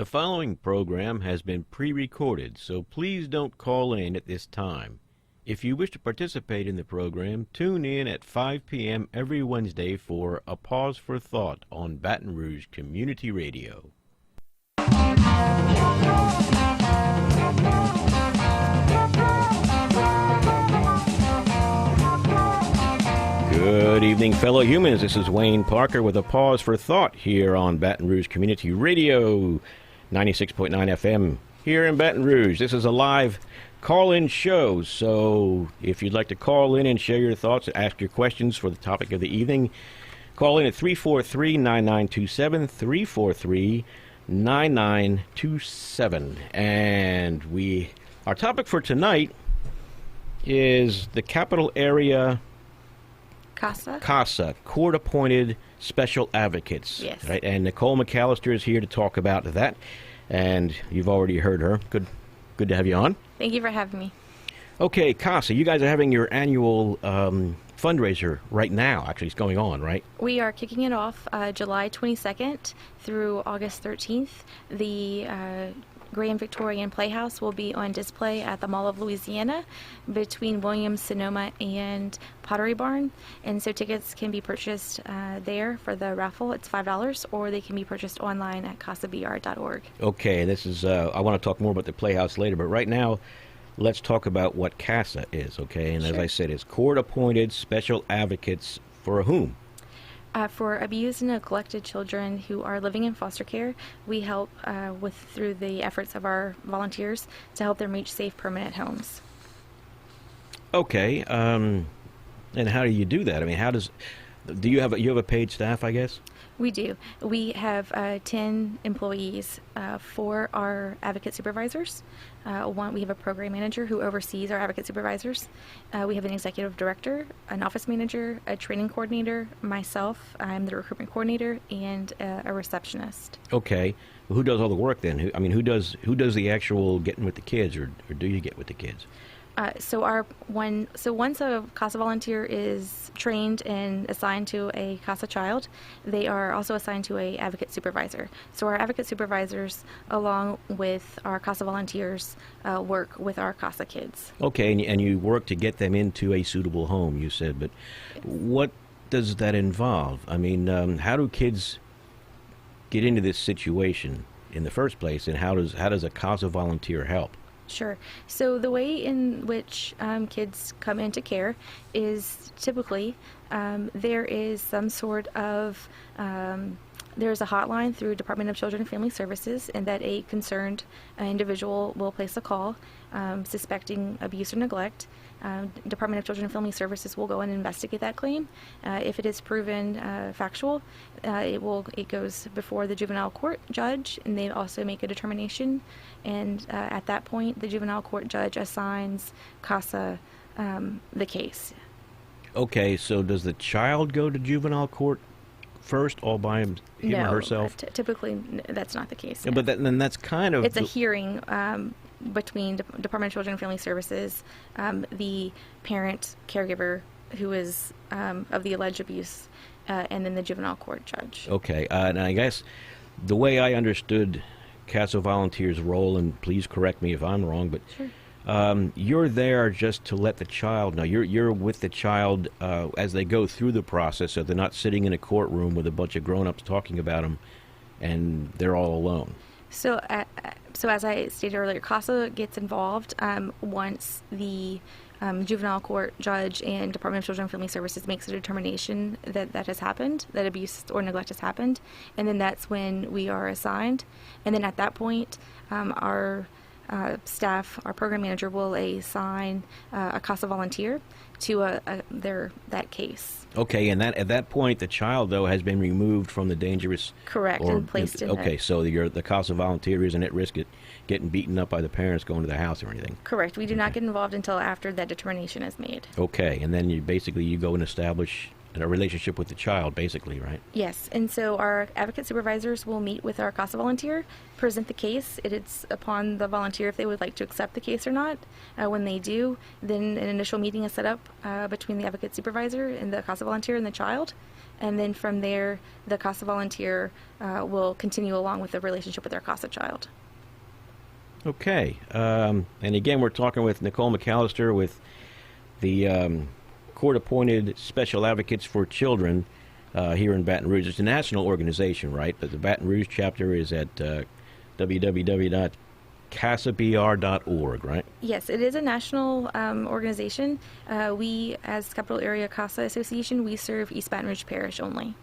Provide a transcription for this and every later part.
The following program has been pre-recorded, so please don't call in at this time. If you wish to participate in the program, tune in at 5 p.m. every Wednesday for A Pause for Thought on Baton Rouge Community Radio. Good evening, fellow humans. This is Wayne Parker with A Pause for Thought here on Baton Rouge Community Radio, 96.9 FM here in Baton Rouge. This is a live call-in show, so if you'd like to call in and share your thoughts, ask your questions for the topic of the evening, call in at 343-9927, 343-9927. And our topic for tonight is the Capital Area CASA, court-appointed special advocates. Yes. Right? And Nicole McAllister is here to talk about that. And you've already heard her. Good to have you on. Thank you for having me. Okay, CASA, you guys are having your annual fundraiser right now. Actually, it's going on, right? We are kicking it off July 22nd through August 13th. The Grand Victorian Playhouse will be on display at the Mall of Louisiana between Williams-Sonoma and Pottery Barn. And so tickets can be purchased there for the raffle. It's $5, or they can be purchased online at casabr.org. Okay, this is, I want to talk more about the Playhouse later, but right now, let's talk about what CASA is, okay? And Sure. as I said, it's court-appointed special advocates for whom? For abused and neglected children who are living in foster care, we help through the efforts of our volunteers to help them reach safe, permanent homes. Okay, and how do you do that? I mean, do you have a paid staff, I guess? We do. We have 10 employees. 4 are advocate supervisors. We have a program manager who oversees our advocate supervisors. We have an executive director, an office manager, a training coordinator, myself, I'm the recruitment coordinator, and a receptionist. Okay. Well, who does all the work then? Who does the actual getting with the kids, or do you get with the kids? Once a CASA volunteer is trained and assigned to a CASA child, they are also assigned to a advocate supervisor. So our advocate supervisors, along with our CASA volunteers, work with our CASA kids. Okay, and you work to get them into a suitable home, you said, but what does that involve? I mean, how do kids get into this situation in the first place, and how does a CASA volunteer help? Sure. So the way in which kids come into care is typically there is some sort of there's a hotline through Department of Children and Family Services, and that a concerned individual will place a call suspecting abuse or neglect. Department of Children and Family Services will go and investigate that claim. If it is proven factual, it goes before the juvenile court judge, and they also make a determination. And at that point, the juvenile court judge assigns CASA the case. Okay, so does the child go to juvenile court first, all by him or herself? Typically that's not the case. Yeah, but then that's kind of... It's a hearing between Department of Children and Family Services, the parent caregiver who is of the alleged abuse, and then the juvenile court judge. Okay, and I guess the way I understood CASA volunteers' role, and please correct me if I'm wrong, but Sure. You're there just to let the child know. You're with the child as they go through the process, so they're not sitting in a courtroom with a bunch of grown-ups talking about them, and they're all alone. So as I stated earlier, CASA gets involved once the juvenile court judge and Department of Children and Family Services makes a determination that has happened, that abuse or neglect has happened, and then that's when we are assigned. And then at that point, our staff, our program manager, will assign a CASA volunteer to that case. Okay, and at that point, the child, though, has been removed from the dangerous... Correct, and placed in Okay, so the CASA volunteer isn't at risk of getting beaten up by the parents going to the house or anything? Correct. We do not get involved until after that determination is made. Okay, and then you go and establish a relationship with the child, basically, right? Yes, and so our advocate supervisors will meet with our CASA volunteer, present the case. It's upon the volunteer if they would like to accept the case or not. When they do, then an initial meeting is set up between the advocate supervisor and the CASA volunteer and the child. And then from there, the CASA volunteer will continue along with the relationship with their CASA child. Okay. And again, we're talking with Nicole McAllister with the court-appointed Special Advocates for Children here in Baton Rouge. It's a national organization, right? But the Baton Rouge chapter is at www.casabr.org, right? Yes, it is a national organization. We, as Capital Area CASA Association, we serve East Baton Rouge Parish only.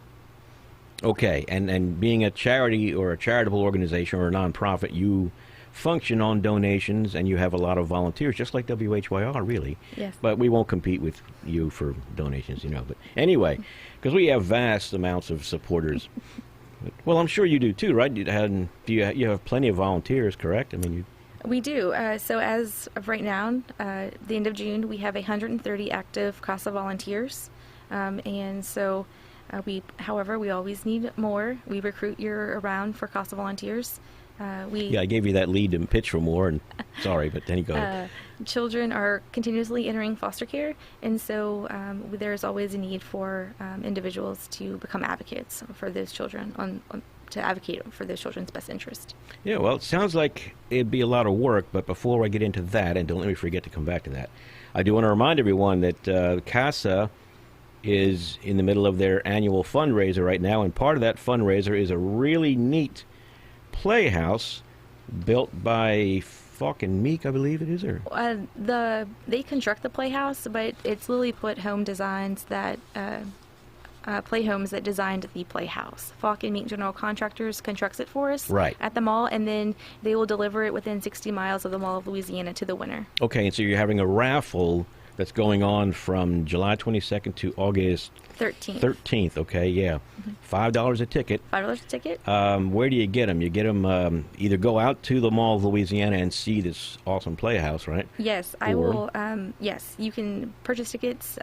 Okay, and being a charity or a charitable organization or a nonprofit, you function on donations and you have a lot of volunteers, just like WHYR, really. Yes. But we won't compete with you for donations, you know. But anyway, because we have vast amounts of supporters. Well, I'm sure you do too, right? You have plenty of volunteers, correct? I mean, We do. So as of right now, the end of June, we have 130 active CASA volunteers. And so however, we always need more. We recruit year-round for CASA volunteers. I gave you that lead to pitch for more, and sorry, but then you go. Children are continuously entering foster care, and so there's always a need for individuals to become advocates for those children, to advocate for those children's best interest. Yeah, well, it sounds like it'd be a lot of work, but before I get into that, and don't let me forget to come back to that, I do want to remind everyone that CASA is in the middle of their annual fundraiser right now, and part of that fundraiser is a really neat playhouse built by Falk and Meek, I believe it is, or they construct the playhouse, but it's Lilliput Home Designs that Playhomes that designed the playhouse. Falk and Meek General Contractors constructs it for us at the mall, and then they will deliver it within 60 miles of the Mall of Louisiana to the winner. Okay, and so you're having a raffle that's going on from July 22nd to August 13th, okay, yeah. $5 a ticket. $5 a ticket. Where do you get them? You get them either go out to the Mall of Louisiana and see this awesome playhouse, right? Yes, I will. Yes, you can purchase tickets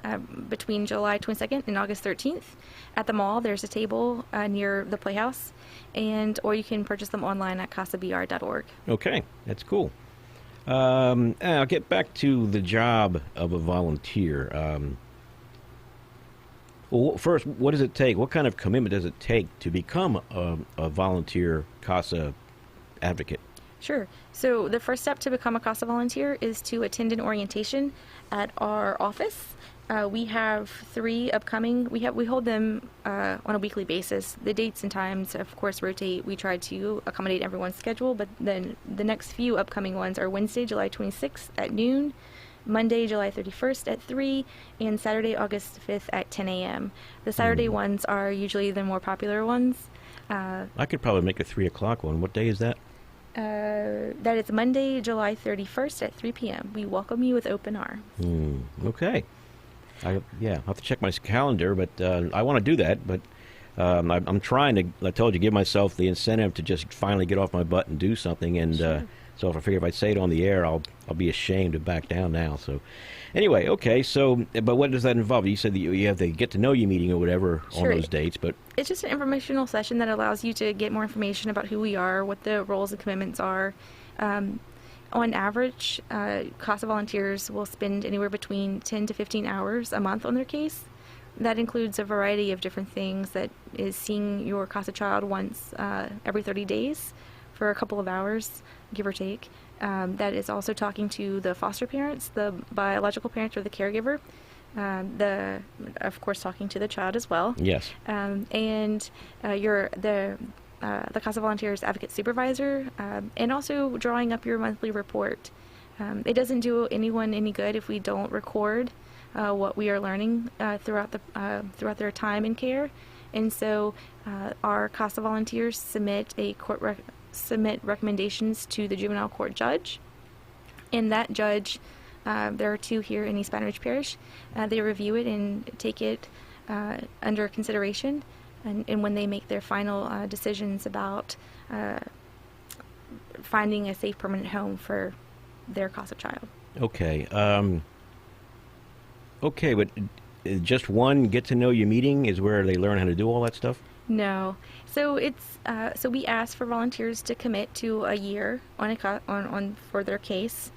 between July 22nd and August 13th. At the mall, there's a table near the playhouse, or you can purchase them online at casabr.org. Okay, that's cool. I'll get back to the job of a volunteer. Well, first, what does it take? What kind of commitment does it take to become a volunteer CASA advocate? Sure. So the first step to become a CASA volunteer is to attend an orientation at our office. We have 3 upcoming. We hold them on a weekly basis. The dates and times, of course, rotate. We try to accommodate everyone's schedule, but then the next few upcoming ones are Wednesday, July 26th at noon, Monday, July 31st at 3, and Saturday, August 5th at 10 a.m. The Saturday ones are usually the more popular ones. I could probably make a 3 o'clock one. What day is that? That is Monday, July 31st at 3 p.m. We welcome you with open arms. Okay. I'll have to check my calendar, but I want to do that. But I'm trying to, I told you, give myself the incentive to just finally get off my butt and do something. And so if I figure if I say it on the air, I'll be ashamed to back down now. So anyway, okay. So, but what does that involve? You said that you have the get to know you meeting or whatever on those dates, but it's just an informational session that allows you to get more information about who we are, what the roles and commitments are. On average, CASA volunteers will spend anywhere between 10 to 15 hours a month on their case. That includes a variety of different things. That is seeing your CASA child once every 30 days for a couple of hours, give or take. That is also talking to the foster parents, the biological parents, or the caregiver. Of course, talking to the child as well. Yes. And the CASA Volunteers Advocate Supervisor, and also drawing up your monthly report. It doesn't do anyone any good if we don't record what we are learning throughout their time in care. And so our CASA volunteers submit recommendations to the juvenile court judge. And that judge, there are 2 here in East Baton Rouge Parish, they review it and take it under consideration. And when they make their final decisions about finding a safe permanent home for their CASA child. Okay. Okay, but just one get-to-know-you meeting is where they learn how to do all that stuff? No. So it's so we ask for volunteers to commit to a year on on for their case.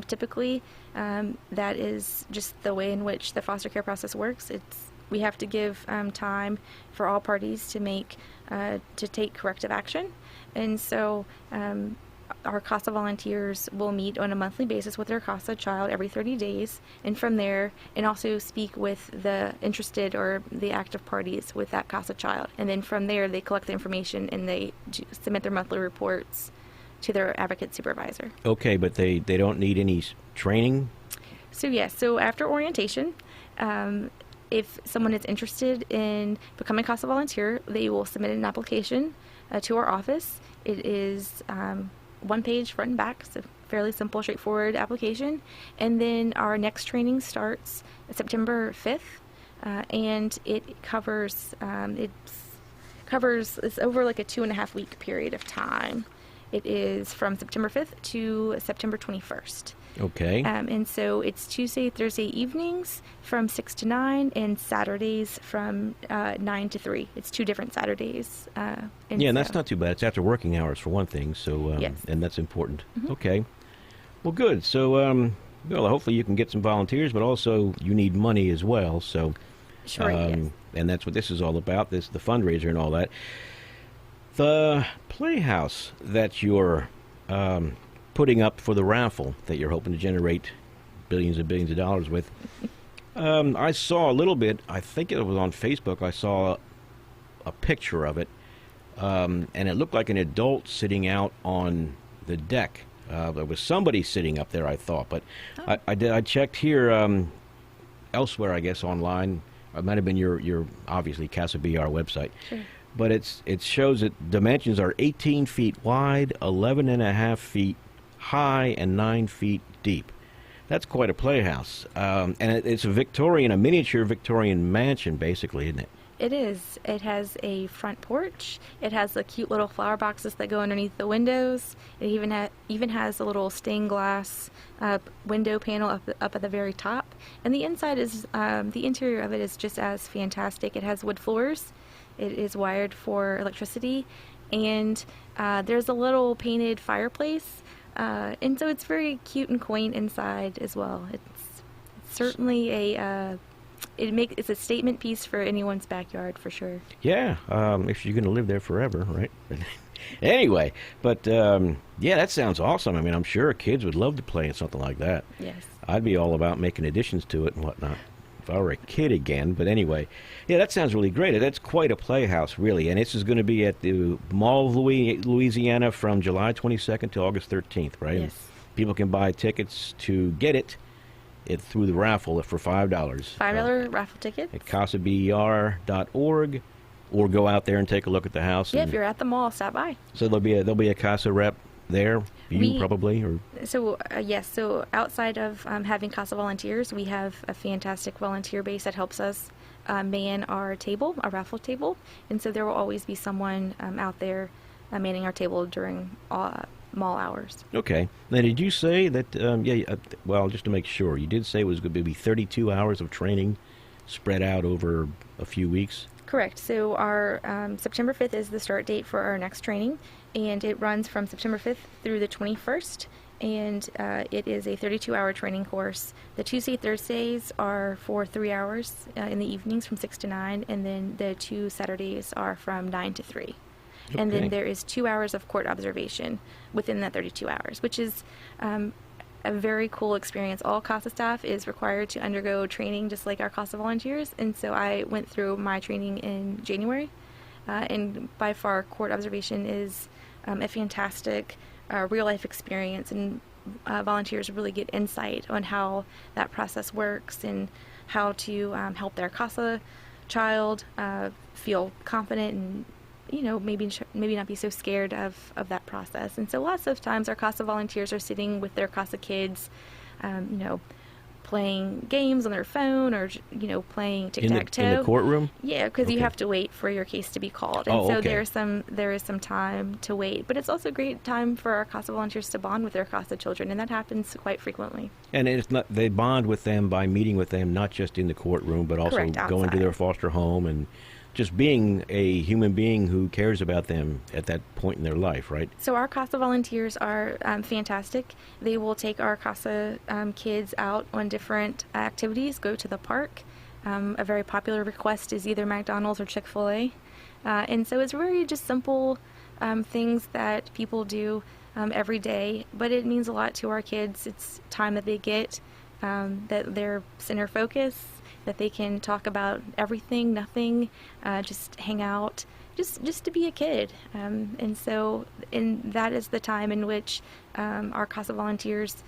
Typically, that is just the way in which the foster care process works. We have to give time for all parties to take corrective action, and so our CASA volunteers will meet on a monthly basis with their CASA child every 30 days, and from there, and also speak with the interested or the active parties with that CASA child. And then from there, they collect the information and they submit their monthly reports to their advocate supervisor. Okay, but they don't need any training? So yes, so after orientation, if someone is interested in becoming a CASA volunteer, they will submit an application to our office. It is one page front and back, so fairly simple, straightforward application. And then our next training starts September 5th, and it covers it's over like a 2.5 week period of time. It is from September 5th to September 21st. Okay. And so it's Tuesday, Thursday evenings from 6 to 9, and Saturdays from 9 to 3. It's 2 different Saturdays. And that's not too bad. It's after working hours for one thing, so yes. And that's important. Mm-hmm. Okay. Well, good. So, well, hopefully you can get some volunteers, but also you need money as well. So, sure. Yes. And that's what this is all about. The fundraiser and all that. The playhouse that you're putting up for the raffle that you're hoping to generate billions and billions of dollars with. I saw a little bit, I think it was on Facebook, I saw a picture of it, and it looked like an adult sitting out on the deck. There was somebody sitting up there, I thought, but I checked here elsewhere, I guess, online. It might have been your obviously CASA BR website. Sure. But it shows that dimensions are 18 feet wide, 11 and a half feet high, and 9 feet deep. That's quite a playhouse. And it's a miniature Victorian mansion, basically, isn't it? It is. It has a front porch. It has the cute little flower boxes that go underneath the windows. It even has a little stained glass window panel up at the very top. And the inside is the interior of it is just as fantastic. It has wood floors. It is wired for electricity, and there's a little painted fireplace, and so it's very cute and quaint inside as well. It's certainly it's a statement piece for anyone's backyard for sure. Yeah, if you're going to live there forever, right? Anyway, but yeah, that sounds awesome. I mean, I'm sure kids would love to play in something like that. Yes. I'd be all about making additions to it and whatnot if I were a kid again. But anyway, yeah, that sounds really great. That's quite a playhouse, really. And this is going to be at the Mall of Louisiana from July 22nd to August 13th, right? Yes. People can buy tickets to get it through the raffle for $5. $5 raffle tickets. At casaber.org, or go out there and take a look at the house. Yeah, if you're at the mall, stop by. So there'll be a CASA rep there, probably, or so yes. So outside of having CASA volunteers, we have a fantastic volunteer base that helps us man our table, our raffle table, and so there will always be someone out there manning our table during mall hours. Okay. Now, did you say that? Well, just to make sure, you did say it was going to be 32 hours of training spread out over a few weeks. Correct. So our September 5th is the start date for our next training, and it runs from September 5th through the 21st, and it is a 32-hour training course. The Tuesday, Thursdays are for 3 hours in the evenings from 6 to 9, and then the 2 Saturdays are from 9 to 3. Okay. And then there is 2 hours of court observation within that 32 hours, which is a very cool experience. All CASA staff is required to undergo training just like our CASA volunteers, and so I went through my training in January, and by far court observation is a fantastic real-life experience, and volunteers really get insight on how that process works and how to help their CASA child feel confident and maybe not be so scared of that process. And so lots of times our CASA volunteers are sitting with their CASA kids, playing games on their phone or, playing tic-tac-toe. In the courtroom? Yeah, because you Okay. have to wait for your case to be called. And Oh, so okay. there is some time to wait. But it's also a great time for our CASA volunteers to bond with their CASA children, and that happens quite frequently. And it's not, they bond with them by meeting with them, not just in the courtroom, but also Correct, going to outside. their foster home and just being a human being who cares about them at that point in their life, right? So our CASA volunteers are fantastic. They will take our CASA kids out on different activities, go to the park. A very popular request is either McDonald's or Chick-fil-A. And so it's very just simple things that people do every day, but it means a lot to our kids. It's time that they get, that they're center focus, that they can talk about everything, nothing, just hang out, just to be a kid. And that is the time in which our CASA volunteers,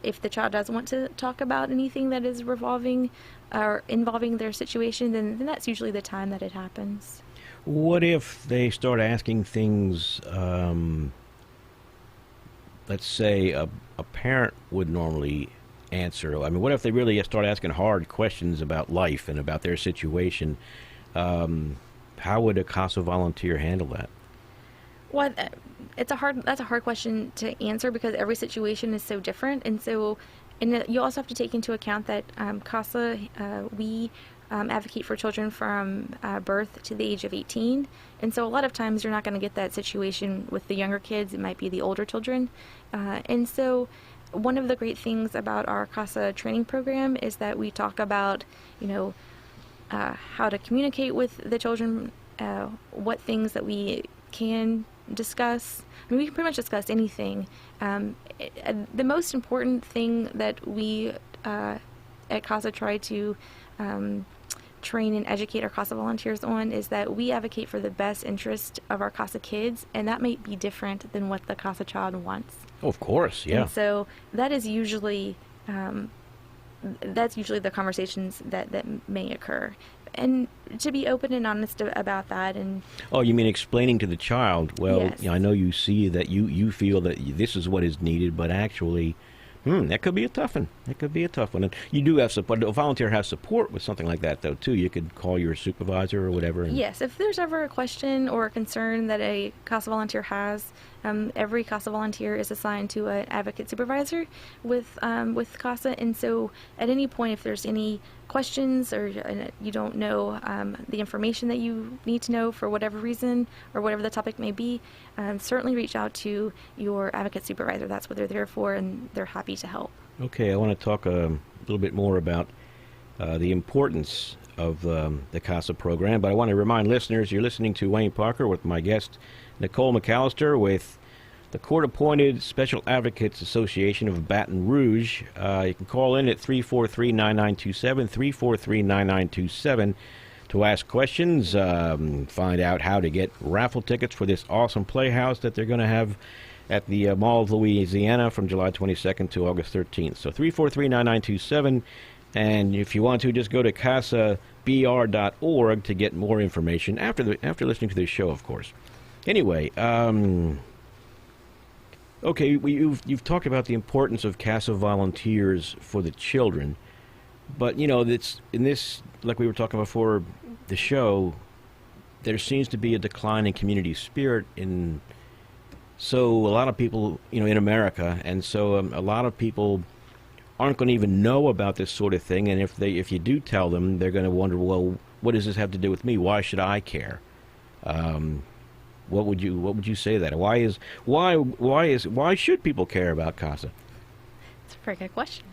if the child doesn't want to talk about anything that is revolving or involving their situation, then that's usually the time that it happens. What if they start asking things, let's say a parent would normally answer? I mean, what if they really start asking hard questions about life and about their situation? How would a CASA volunteer handle that? Well, that's a hard question to answer because every situation is so different, and you also have to take into account that CASA, we advocate for children from birth to the age of 18, and so a lot of times you're not going to get that situation with the younger kids. It might be the older children, and so one of the great things about our CASA training program is that we talk about, how to communicate with the children, what things that we can discuss. I mean, we can pretty much discuss anything. The most important thing that we at CASA try to train and educate our CASA volunteers on is that we advocate for the best interest of our CASA kids, and that might be different than what the CASA child wants. Oh, of course, yeah. And so that is usually the conversations that may occur. And to be open and honest about that. And Oh, you mean explaining to the child, well, Yes. I know you see that you feel that this is what is needed, but actually, that could be a tough one. That could be a tough one. And you do have support. A volunteer has support with something like that, though, too. You could call your supervisor or whatever. yes, if there's ever a question or a concern that a CASA volunteer has, every CASA volunteer is assigned to an advocate supervisor with CASA. And so at any point, if there's any questions or you don't know the information that you need to know for whatever reason or whatever the topic may be, certainly reach out to your advocate supervisor. That's what they're there for, and they're happy to help. Okay, I want to talk a little bit more about the importance of the CASA program, but I want to remind listeners you're listening to Wayne Parker with my guest, Nicole McAllister, with the Court-Appointed Special Advocates Association of Baton Rouge. You can call in at 343-9927, 343-9927 to ask questions, find out how to get raffle tickets for this awesome playhouse that they're going to have at the Mall of Louisiana from July 22nd to August 13th. So 343-9927, and if you want to, just go to casabr.org to get more information after listening to this show, of course. Anyway, okay, you've talked about the importance of CASA volunteers for the children, but it's in this, like we were talking before the show, there seems to be a decline in community spirit so a lot of people, in America, and so a lot of people aren't going to even know about this sort of thing, and if you do tell them, they're going to wonder, well, what does this have to do with me? Why should I care? What would you say to that? Why should people care about CASA? It's a very good question.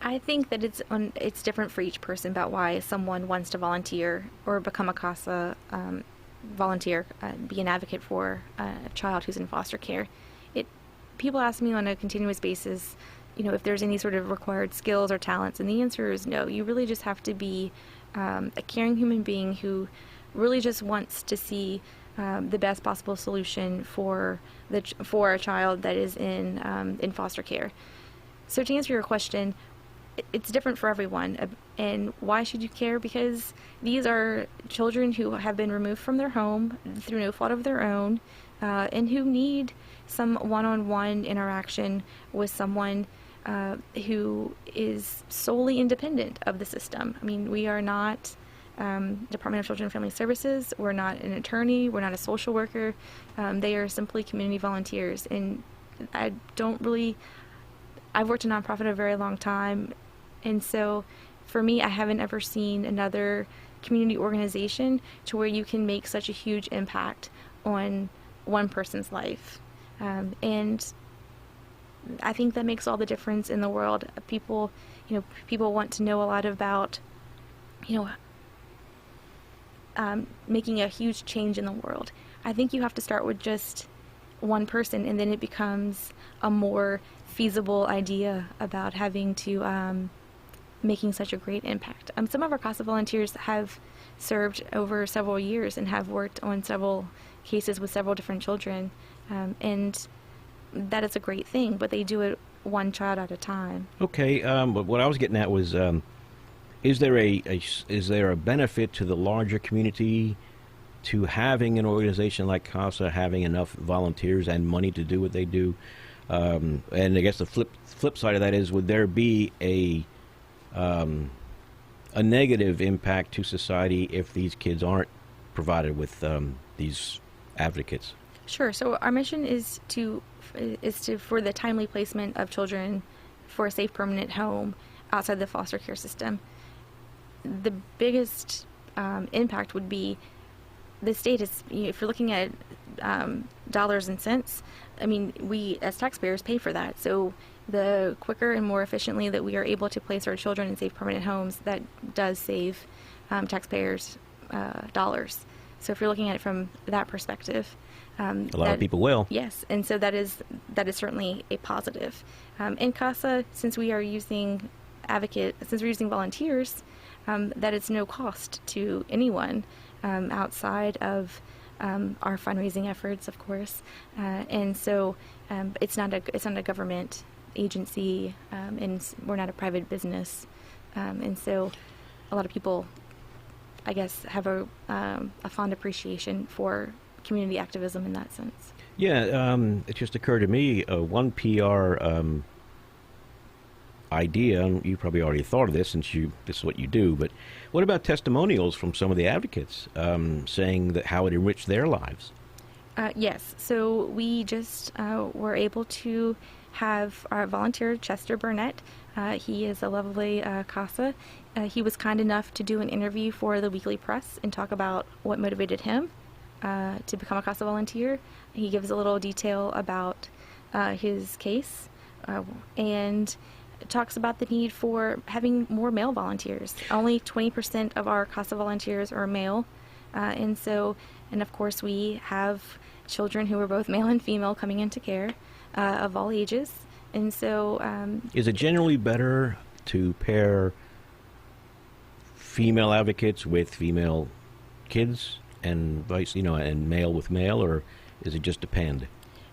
I think that it's different for each person about why someone wants to volunteer or become a CASA volunteer, be an advocate for a child who's in foster care. People ask me on a continuous basis, if there's any sort of required skills or talents, and the answer is no. You really just have to be a caring human being who really just wants to see the best possible solution for a child that is in foster care. So to answer your question, it's different for everyone. And why should you care? Because these are children who have been removed from their home through no fault of their own, and who need some one-on-one interaction with someone who is solely independent of the system. I mean, we are not Department of Children and Family Services. We're not an attorney. We're not a social worker. They are simply community volunteers. And I've worked in nonprofit a very long time. And so for me, I haven't ever seen another community organization to where you can make such a huge impact on one person's life. And I think that makes all the difference in the world. People want to know a lot about, making a huge change in the world. I think you have to start with just one person, and then it becomes a more feasible idea about having to making such a great impact. Some of our CASA volunteers have served over several years and have worked on several cases with several different children, and that is a great thing, but they do it one child at a time. Okay, but what I was getting at was, is there a benefit to the larger community to having an organization like CASA having enough volunteers and money to do what they do? And I guess the flip side of that is, would there be a negative impact to society if these kids aren't provided with these advocates? Sure. So our mission is for the timely placement of children for a safe, permanent home outside the foster care system. The biggest impact would be the state is, if you're looking at dollars and cents, I mean, we as taxpayers pay for that. So the quicker and more efficiently that we are able to place our children in safe, permanent homes, that does save taxpayers dollars. So if you're looking at it from that perspective, a lot of people will. Yes, and so that is certainly a positive. In CASA, since we're using volunteers, that it's no cost to anyone outside of our fundraising efforts, of course, and so it's not a government agency, and we're not a private business, and so a lot of people, I guess, have a fond appreciation for community activism in that sense. Yeah, it just occurred to me, one PR idea, and you probably already thought of this since this is what you do, but what about testimonials from some of the advocates saying that how it enriched their lives? Yes, so we just were able to have our volunteer, Chester Burnett. He is a lovely CASA. He was kind enough to do an interview for the Weekly Press and talk about what motivated him to become a CASA volunteer. He gives a little detail about his case and talks about the need for having more male volunteers. Only 20% of our CASA volunteers are male, and of course we have children who are both male and female coming into care of all ages, and so is it generally better to pair female advocates with female kids and vice, and male with male, or does it just depend?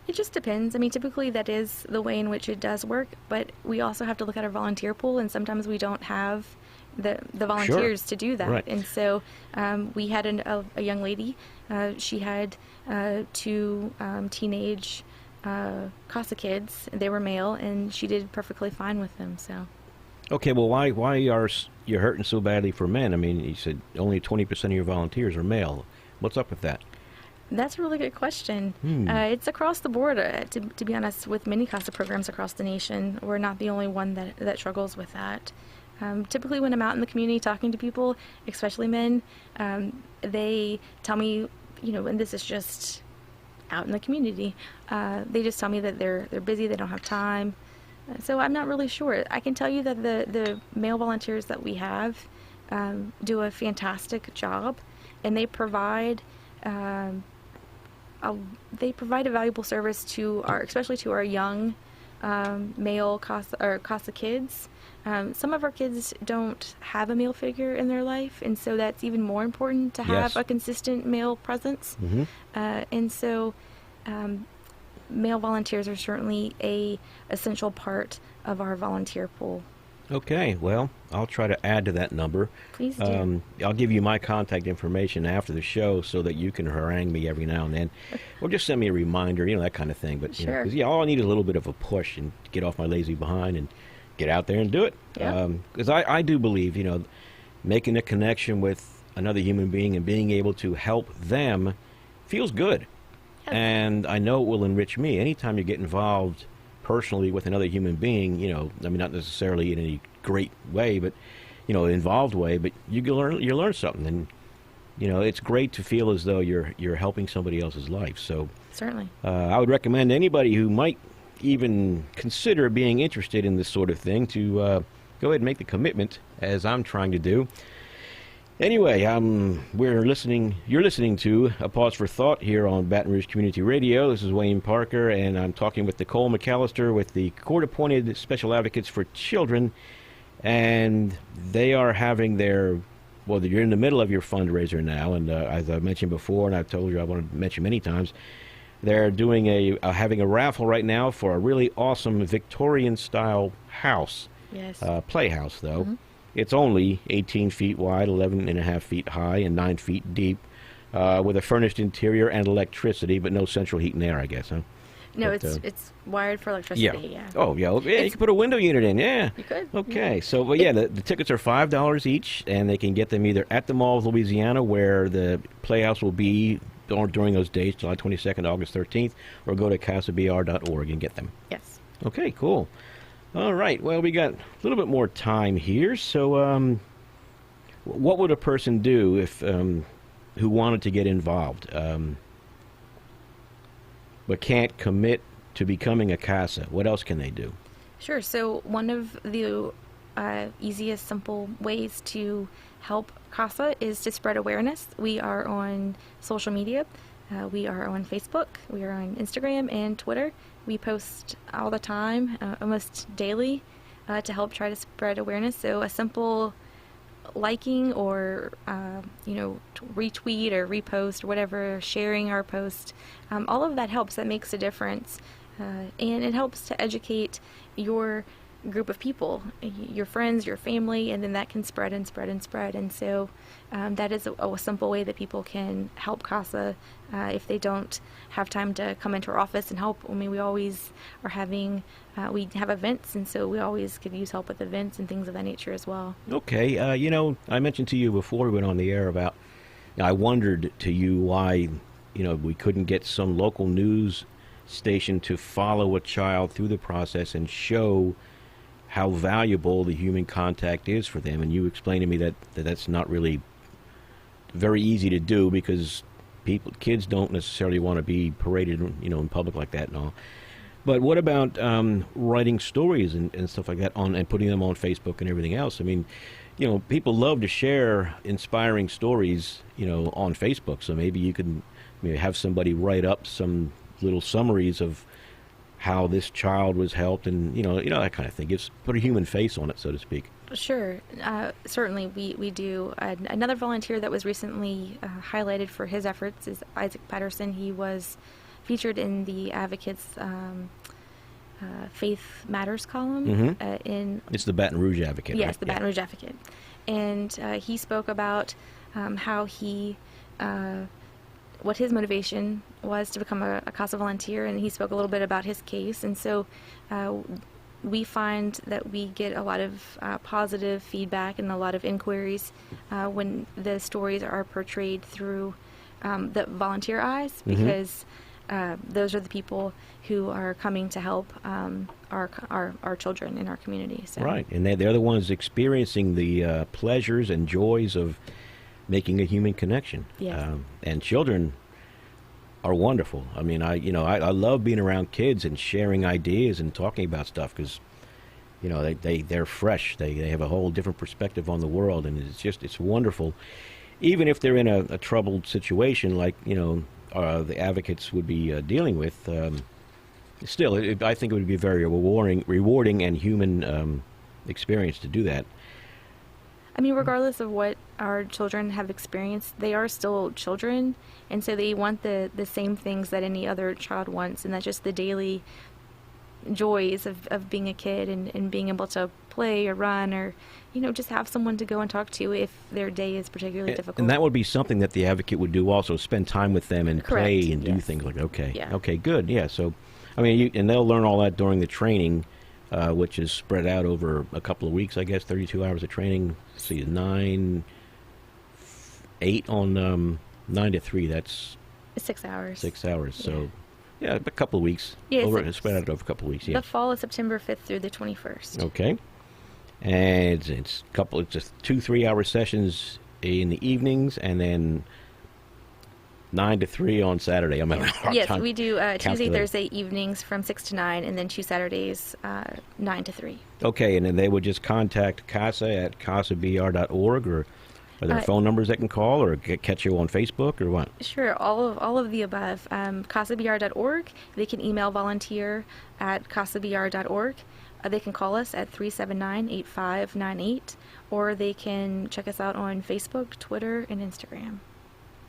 It just depends. I mean, typically that is the way in which it does work, but we also have to look at our volunteer pool, and sometimes we don't have the volunteers to do that. Right. And so we had a young lady. She had two teenage CASA kids. They were male, and she did perfectly fine with them. So. Okay, well, why are you hurting so badly for men? I mean, you said only 20% of your volunteers are male. What's up with that? That's a really good question. It's across the board, to be honest, with many CASA programs across the nation. We're not the only one that struggles with that. Typically when I'm out in the community talking to people, especially men, they tell me, and this is just out in the community, they just tell me that they're busy, they don't have time. So I'm not really sure. I can tell you that the male volunteers that we have do a fantastic job, and they provide a valuable service to especially to our young male CASA kids. Some of our kids don't have a male figure in their life, and so that's even more important to have a consistent male presence. Mm-hmm. And so male volunteers are certainly a essential part of our volunteer pool. Okay, well, I'll try to add to that number. Please do. I'll give you my contact information after the show so that you can harangue me every now and then, or just send me a reminder, that kind of thing. But Sure. 'cause, all I need is a little bit of a push and get off my lazy behind and get out there and do it. Yeah. Because I do believe, making a connection with another human being and being able to help them feels good. Yes. And I know it will enrich me. Anytime you get involved personally with another human being, not necessarily in any great way, but, involved way, but you learn something. And, it's great to feel as though you're helping somebody else's life. So Certainly. I would recommend anybody who might even consider being interested in this sort of thing to go ahead and make the commitment, as I'm trying to do. Anyway, you're listening to A Pause for Thought here on Baton Rouge Community Radio. This is Wayne Parker, and I'm talking with Nicole McAllister with the Court-Appointed Special Advocates for Children, and they are having you're in the middle of your fundraiser now, and as I mentioned before, and I've told you I want to mention many times, they're doing having a raffle right now for a really awesome Victorian-style house. Yes. Playhouse, though. Mm-hmm. It's only 18 feet wide, 11 and a half feet high, and 9 feet deep, with a furnished interior and electricity, but no central heat and air, I guess, huh? No, But, it's wired for electricity. Yeah. Oh, yeah. You can put a window unit in, yeah. You could. Okay. So, but the tickets are $5 each, and they can get them either at the Mall of Louisiana, where the Playhouse will be during those days, July 22nd, August 13th, or go to casabr.org and get them. Yes. Okay, cool. All right. Well, we got a little bit more time here. So, what would a person do if who wanted to get involved, but can't commit to becoming a CASA? What else can they do? Sure. So one of the easiest, simple ways to help CASA is to spread awareness. We are on social media. We are on Facebook. We are on Instagram and Twitter. We post all the time, almost daily, to help try to spread awareness. So a simple liking or retweet or repost or whatever, sharing our post, all of that helps. That makes a difference, and it helps to educate your group of people, your friends, your family, and then that can spread and spread and spread. And so that is a simple way that people can help CASA if they don't have time to come into our office and help. I mean, we always are having, we have events, and so we always could use help with events and things of that nature as well. Okay. I mentioned to you before we went on the air about, I wondered to you why, we couldn't get some local news station to follow a child through the process and show how valuable the human contact is for them. And you explained to me that that's not really very easy to do because kids don't necessarily want to be paraded, in public like that and all. But what about writing stories and stuff like that and putting them on Facebook and everything else? I mean, people love to share inspiring stories, on Facebook. So maybe you can have somebody write up some little summaries of how this child was helped, and that kind of thing. Put a human face on it, so to speak. Sure, certainly we do. Another volunteer that was recently highlighted for his efforts is Isaac Patterson. He was featured in the Advocates Faith Matters column. It's the Baton Rouge Advocate. Yes, right? the Baton Rouge Advocate, and he spoke about how he. What his motivation was to become a CASA volunteer, and he spoke a little bit about his case. And so we find that we get a lot of positive feedback and a lot of inquiries when the stories are portrayed through the volunteer eyes, because those are the people who are coming to help our children in our community. So. Right, and they're the ones experiencing the pleasures and joys of making a human connection. Yes. And children are wonderful. I mean, I love being around kids and sharing ideas and talking about stuff because, they're fresh. They have a whole different perspective on the world, and it's wonderful. Even if they're in a troubled situation like, the advocates would be dealing with, still, I think it would be very rewarding and human experience to do that. I mean, regardless of what our children have experienced, they are still children, and so they want the same things that any other child wants, and that's just the daily joys of being a kid and being able to play or run or, just have someone to go and talk to if their day is particularly difficult. And that would be something that the advocate would do also, spend time with them and Correct. play and do Yes. things like, okay. Yeah. Okay, good. Yeah, so, I mean, and they'll learn all that during the training, which is spread out over a couple of weeks, I guess, 32 hours of training. Let's see, 8 on 9 to 3, that's 6 hours. 6 hours. Yeah. So, yeah, a couple of weeks. Yeah, Spread out over a couple of weeks, yeah. The fall is September 5th through the 21st. Okay. And it's just 2 3-hour sessions in the evenings, and then 9 to 3 on Saturday. I'm having a hard Yes, time we do Tuesday, calculating. Thursday evenings from 6 to 9, and then 2 Saturdays, 9 to 3. Okay, and then they would just contact CASA at casabr.org, or are there phone numbers they can call, or catch you on Facebook, or what? Sure, all of the above. CASABR.org. They can email volunteer at CASABR.org. They can call us at 379-8598, or they can check us out on Facebook, Twitter, and Instagram.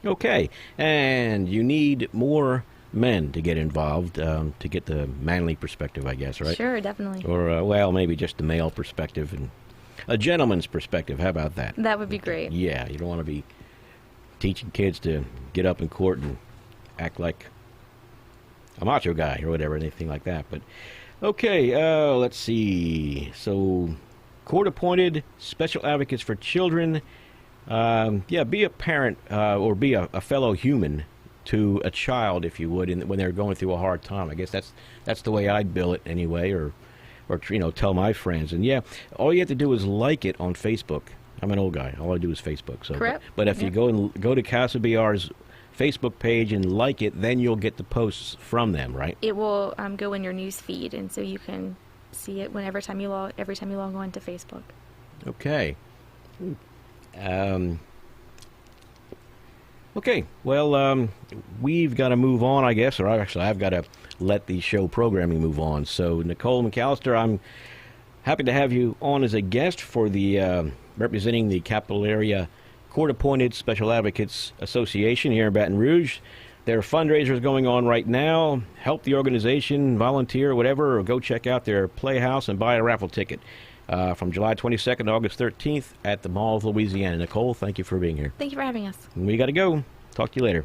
Okay, and you need more men to get involved to get the manly perspective, I guess, right? Sure, definitely. Or, well, maybe just the male perspective and a gentleman's perspective. How about that? That would be great. Yeah, you don't want to be teaching kids to get up in court and act like a macho guy or whatever, anything like that. But, okay, let's see. So, court-appointed special advocates for children. Be a parent or be a fellow human to a child, if you would, when they're going through a hard time. I guess that's the way I'd bill it anyway, or tell my friends. And yeah, all you have to do is like it on Facebook. I'm an old guy. All I do is Facebook. So, Correct. But if you go to Casa BR's Facebook page and like it, then you'll get the posts from them, right? It will go in your news feed, and so you can see it every time you log on to Facebook. Okay. Okay, well, we've got to move on, I guess, or actually I've got to let the show programming move on. So, Nicole McAllister, I'm happy to have you on as a guest for the representing the Capital Area Court-Appointed Special Advocates Association here in Baton Rouge. There are fundraisers going on right now. Help the organization, volunteer, whatever, or go check out their playhouse and buy a raffle ticket. From July 22nd to August 13th at the Mall of Louisiana. Nicole, thank you for being here. Thank you for having us. We got to go. Talk to you later.